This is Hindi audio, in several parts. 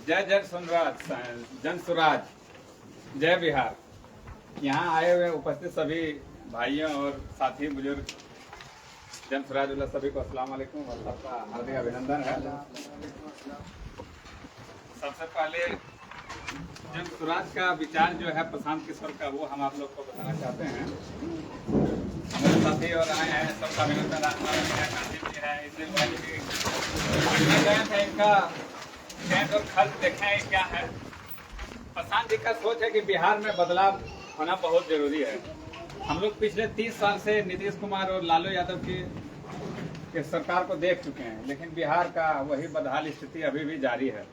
जय जय सुनराज, जन सुराज, जय बिहार। यहाँ आए हुए उपस्थित सभी भाइयों और साथी बुजुर्ग जन सुराज वाला सभी को अस्सलाम वालेकुम और सबका हार्दिक अभिनंदन है। सबसे पहले जन सुराज का विचार जो है प्रशांत किशोर का, वो हम आप लोग को बताना चाहते हैं। हमारे साथी और आए हैं, सबका अभिनंदन। गांधी जी है, इसलिए गए थे, इनका टेंट और खर्च देखें क्या है। प्रशांत जी का सोच है कि बिहार में बदलाव होना बहुत जरूरी है। हम लोग पिछले 30 साल से नीतीश कुमार और लालू यादव की सरकार को देख चुके हैं, लेकिन बिहार का वही बदहाल स्थिति अभी भी जारी है।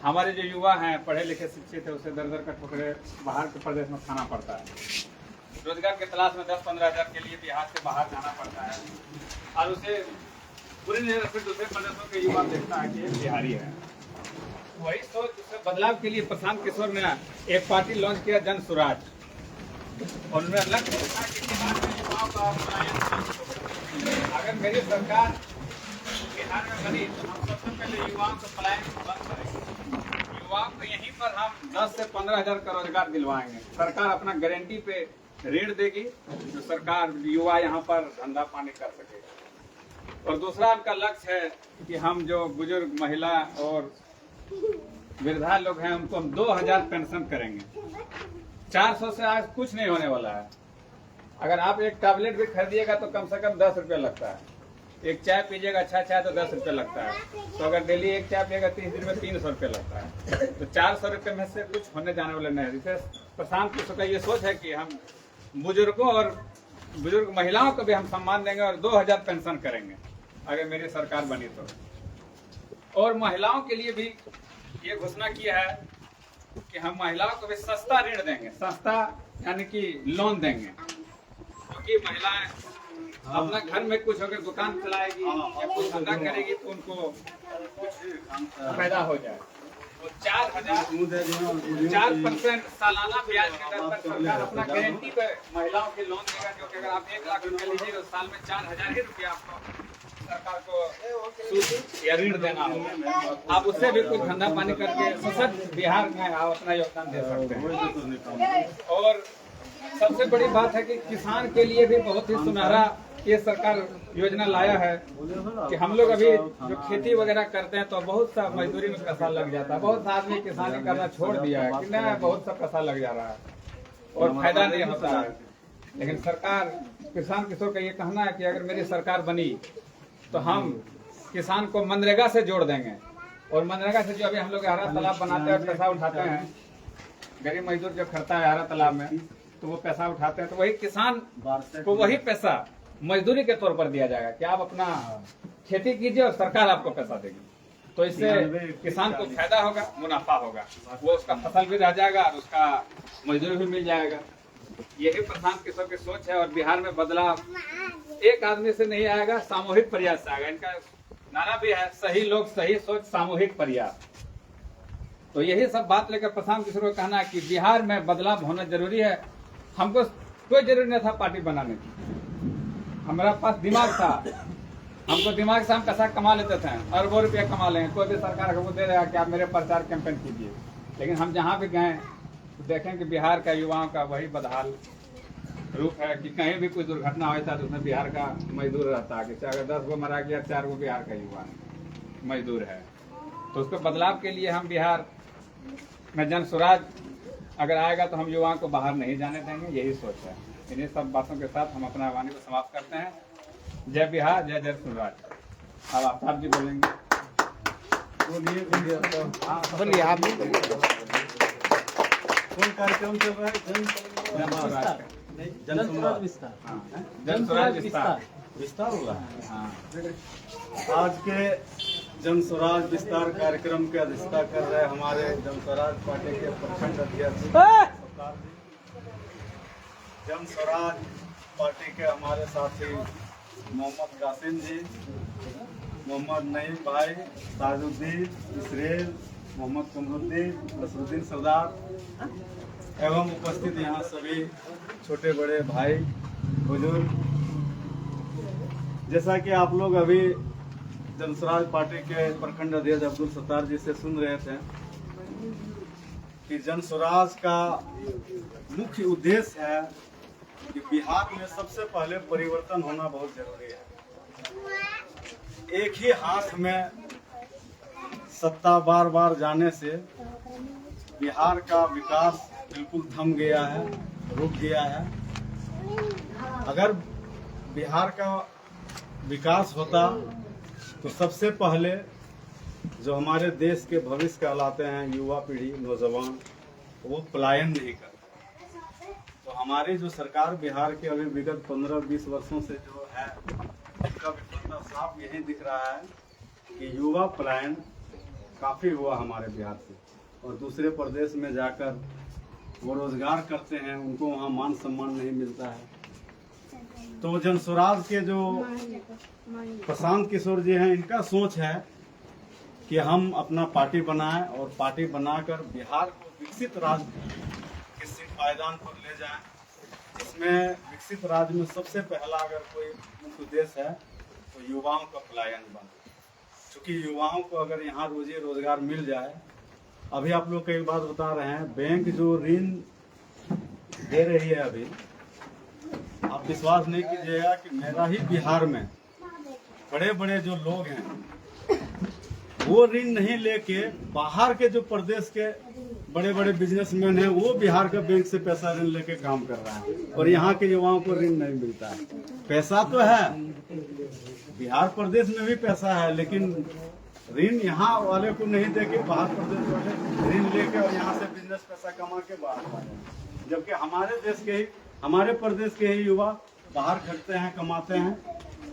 हमारे जो युवा हैं, पढ़े लिखे शिक्षित है, उसे दर दर का ठोकरे बाहर के प्रदेश में खाना पड़ता है। रोजगार की तलाश में 10-15 हज़ार के लिए बिहार से बाहर जाना पड़ता है और उसे पूरी नजर से दूसरे प्रदेशों के युवा देखता है कि ये बिहारी है। वही सोच बदलाव के लिए प्रशांत किशोर ने एक पार्टी लॉन्च किया, जन सुराज। और उन्होंने लक्ष्य रखा कि बिहार में युवाओं का पलायन, अगर मेरी सरकार बिहार में बनी तो हम सबसे पहले युवाओं को पलायन बंद करेंगे। युवाओं को यहीं पर हम 10 से 15 हज़ार का रोजगार दिलवाएंगे। सरकार अपना गारंटी पे ऋण देगी, जो सरकार युवा यहाँ पर धंधा पानी कर सके। और दूसरा उनका लक्ष्य है कि हम जो बुजुर्ग महिला और वृद्धा लोग हैं, उनको हम 2000 पेंशन करेंगे। 400 से आज कुछ नहीं होने वाला है। अगर आप एक टैबलेट भी खरीदिएगा तो कम से कम 10 रुपये लगता है। एक चाय पीजिएगा, अच्छा चाय, तो 10 रुपये लगता है। तो अगर डेली एक चाय पिएगा 30 दिन में 300 रुपये लगता है। तो 400 रुपये में से कुछ होने जाने वाले नहीं। जैसे प्रशांत किशोर का ये सोच है कि हम बुजुर्गों और बुजुर्ग महिलाओं को भी हम सम्मान देंगे और 2000 पेंशन करेंगे अगर मेरी सरकार बनी तो। और महिलाओं के लिए भी ये घोषणा किया है कि हम महिलाओं को भी सस्ता ऋण देंगे, सस्ता यानी कि लोन देंगे। क्योंकि महिलाएं अपना घर में कुछ अगर दुकान चलाएगी या कुछ धंधा करेगी तो उनको कुछ फायदा हो जाए। तो 4% सालाना ब्याज के दर पर सरकार अपना गारंटी पे महिलाओं के लोन देगा। क्योंकि अगर आप 1 लाख रुपया लीजिएगा तो साल में 4000 ही रुपया आपको सरकार को सूद या ऋण देना होगा। आप उससे भी कुछ धंधा पानी करके सशक्त बिहार में आप अपना योगदान दे सकते हैं। और सबसे बड़ी बात है कि किसान के लिए भी बहुत ही सुनहरा ये सरकार योजना लाया है कि हम लोग अभी जो खेती वगैरह करते हैं तो बहुत सा मजदूरी में पैसा लग जाता है। बहुत सा आदमी किसानी करना छोड़ दिया है कि नहीं, बहुत सा पैसा लग जा रहा है और फायदा नहीं होता है। लेकिन सरकार, प्रशांत किशोर का ये कहना है कि अगर मेरी सरकार बनी तो हम किसान को मनरेगा से जोड़ देंगे। और मनरेगा से जो अभी हम लोग हरा तालाब बनाते हैं, पैसा उठाते हैं, गरीब मजदूर जो खड़ता है हरा तालाब में, तो वो पैसा उठाते हैं, तो वही किसान को वही पैसा मजदूरी के तौर पर दिया जाएगा कि आप अपना खेती कीजिए और सरकार आपको पैसा देगी। तो इससे किसान को फायदा होगा, मुनाफा होगा, वो उसका फसल भी रह जाएगा और उसका मजदूरी भी मिल जाएगा। यही प्रशांत किशोर की सोच है। और बिहार में बदलाव एक आदमी से नहीं आएगा, सामूहिक प्रयास से आएगा। इनका नारा भी है, सही लोग सही सोच, सामूहिक प्रयास। तो यही सब बात लेकर प्रशांत किशोर को कहना है कि बिहार में बदलाव होना जरूरी है। हमको कोई जरूरी नहीं था पार्टी बनाने की, हमारा पास दिमाग था। हमको दिमाग से हम पैसा कमा लेते थे, अरबों रुपया कमा लेंगे। कोई भी सरकार हमको दे देगा कि आप मेरे प्रचार कैंपेन कीजिए। लेकिन हम जहाँ भी गए तो देखें कि बिहार का युवाओं का वही बदहाल रूप है कि कहीं भी कोई दुर्घटना होता है तो उसमें बिहार का मजदूर रहता है। कि अगर 10 गो मरा गया, 4 गो बिहार का युवा मजदूर है। तो उसको बदलाव के लिए हम बिहार में जन सुराज अगर आएगा तो हम युवाओं को बाहर नहीं जाने देंगे, यही सोच है। इन्हीं सब बातों के साथ हम अपना वाणी को समाप्त करते हैं। जय बिहार, जय जय सुराज। अब आफ्ताब जी बोलेंगे। बोलिए आप। कौन कार्यक्रम चल रहा है? जन सुराज विस्तार। जन सुराज विस्तार विस्तार हो रहा है। हाँ। आज के जन स्वराज विस्तार कार्यक्रम के अध्यक्षता कर रहे हमारे जन स्वराज पार्टी के प्रखंड अध्यक्ष जन स्वराज पार्टी के हमारे साथी मोहम्मद कासिम जी, मोहम्मद नईम भाई, ताजुद्दीन, इसरेल, मोहम्मद कमरुद्दीन, नसरुद्दीन सरदार एवं उपस्थित यहाँ सभी छोटे बड़े भाई बुजुर्ग जैसा कि आप लोग अभी जनस्वराज पार्टी के प्रखंड अध्यक्ष अब्दुल सत्तार जी से सुन रहे थे कि जनस्वराज का मुख्य उद्देश्य है कि बिहार में सबसे पहले परिवर्तन होना बहुत जरूरी है। एक ही हाथ में सत्ता बार बार जाने से बिहार का विकास बिल्कुल थम गया है, रुक गया है। अगर बिहार का विकास होता तो सबसे पहले जो हमारे देश के भविष्य कहलाते हैं युवा पीढ़ी, नौजवान, वो पलायन नहीं करते। तो हमारी जो सरकार बिहार के अभी विगत 15-20 वर्षों से जो है इसका विफलता साफ यही दिख रहा है कि युवा पलायन काफ़ी हुआ हमारे बिहार से, और दूसरे प्रदेश में जाकर वो रोजगार करते हैं, उनको वहाँ मान सम्मान नहीं मिलता है। तो जनस्वराज के जो प्रशांत किशोर जी हैं, इनका सोच है कि हम अपना पार्टी बनाएं और पार्टी बनाकर बिहार को विकसित राज्य के पायदान पर ले जाएं। इसमें विकसित राज्य में सबसे पहला अगर कोई मुख्य उद्देश्य है तो युवाओं का पलायन बंद। क्योंकि युवाओं को अगर यहाँ रोजी रोजगार मिल जाए, अभी आप लोग कई बात बता रहे हैं, बैंक जो ऋण दे रही है अभी, आप विश्वास नहीं कीजिएगा कि मेरा ही बिहार में बड़े बड़े जो लोग हैं वो ऋण नहीं लेके बाहर के जो प्रदेश के बड़े बड़े बिजनेसमैन हैं वो बिहार का बैंक से पैसा ऋण लेके काम कर रहा है, और यहाँ के युवाओं को ऋण नहीं मिलता है। पैसा तो है, बिहार प्रदेश में भी पैसा है, लेकिन ऋण यहाँ वाले को नहीं देके बाहर प्रदेश वाले ऋण लेके और यहाँ से बिजनेस पैसा कमा के बाहर आ रहे हैं। जबकि हमारे देश के ही, हमारे प्रदेश के ही युवा बाहर खटते हैं, कमाते हैं,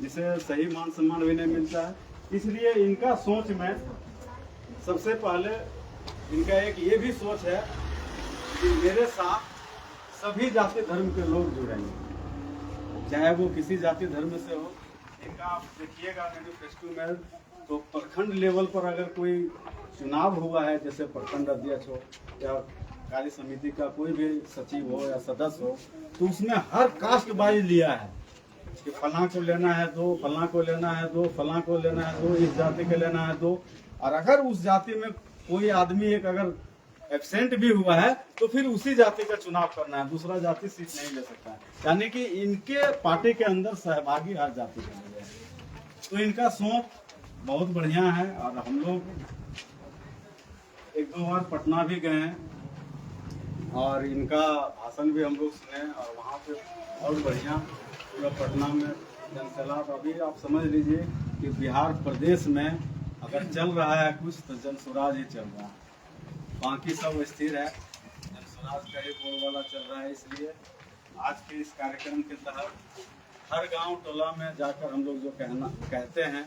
जिसे सही मान सम्मान भी नहीं मिलता है। इसलिए इनका सोच में सबसे पहले इनका एक ये भी सोच है कि मेरे साथ सभी जाति धर्म के लोग जुड़ेंगे, चाहे वो किसी जाति धर्म से हो। इनका आप देखिएगा मैनिफेस्टो में तो प्रखंड लेवल पर अगर कोई चुनाव हुआ है, जैसे प्रखंड अध्यक्ष हो या कार्य समिति का कोई भी सचिव हो या सदस्य हो, तो उसमें हर कास्ट वाइज लिया है कि फलां को लेना है दो, फलां को लेना है दो, फलां को लेना है दो, इस जाति को लेना है दो। और अगर उस जाति में कोई आदमी एक अगर एब्सेंट भी हुआ है तो फिर उसी जाति का चुनाव करना है, दूसरा जाति सीट नहीं ले सकता है। यानी कि इनके पार्टी के अंदर सहभागी हर जाति के लिए है। तो इनका सोच बहुत बढ़िया है। और हम लोग 1-2 बार पटना भी गए हैं और इनका भाषण भी हम लोग सुने, और वहाँ पे बहुत बढ़िया पूरा पटना में जनसैलाब। अभी आप समझ लीजिए कि बिहार प्रदेश में अगर चल रहा है कुछ तो जनस्वराज ही चल रहा है, बाकी सब स्थिर है, जनस्वराज का ही बोलबाला चल रहा है। इसलिए आज के इस कार्यक्रम के तहत हर गांव टोला में जाकर हम लोग जो कहते हैं,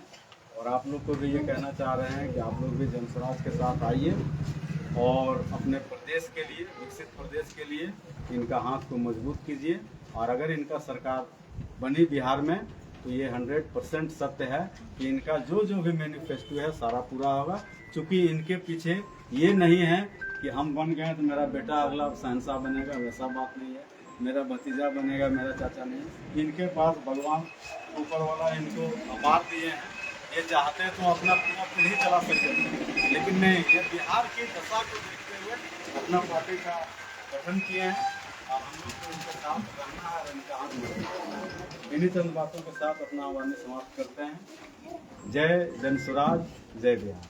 और आप लोग को भी ये कहना चाह रहे हैं कि आप लोग भी जनस्वराज के साथ आइए और अपने प्रदेश के लिए, विकसित प्रदेश के लिए इनका हाथ को मजबूत कीजिए। और अगर इनका सरकार बनी बिहार में तो ये 100% सत्य है कि इनका जो भी मैनिफेस्टो है सारा पूरा होगा। क्योंकि इनके पीछे ये नहीं है कि हम बन गए तो मेरा बेटा अगला शहंशाह बनेगा, वैसा बात नहीं है, मेरा भतीजा बनेगा, मेरा चाचा नहीं। इनके पास भगवान ऊपर वाला इनको आभार दिए हैं, ये चाहते तो अपना पूरा पीढ़ी चला सकते हैं, लेकिन नहीं, ये बिहार की दशा को देखते हुए अपना पार्टी का गठन किए हैं। और हम लोग को इनके साथ रहना है और इनका हाथ मजबूत करना है। इन्हीं चंद बातों के साथ अपना आह्वान समाप्त करते हैं। जय जनस्वराज, जय बिहार।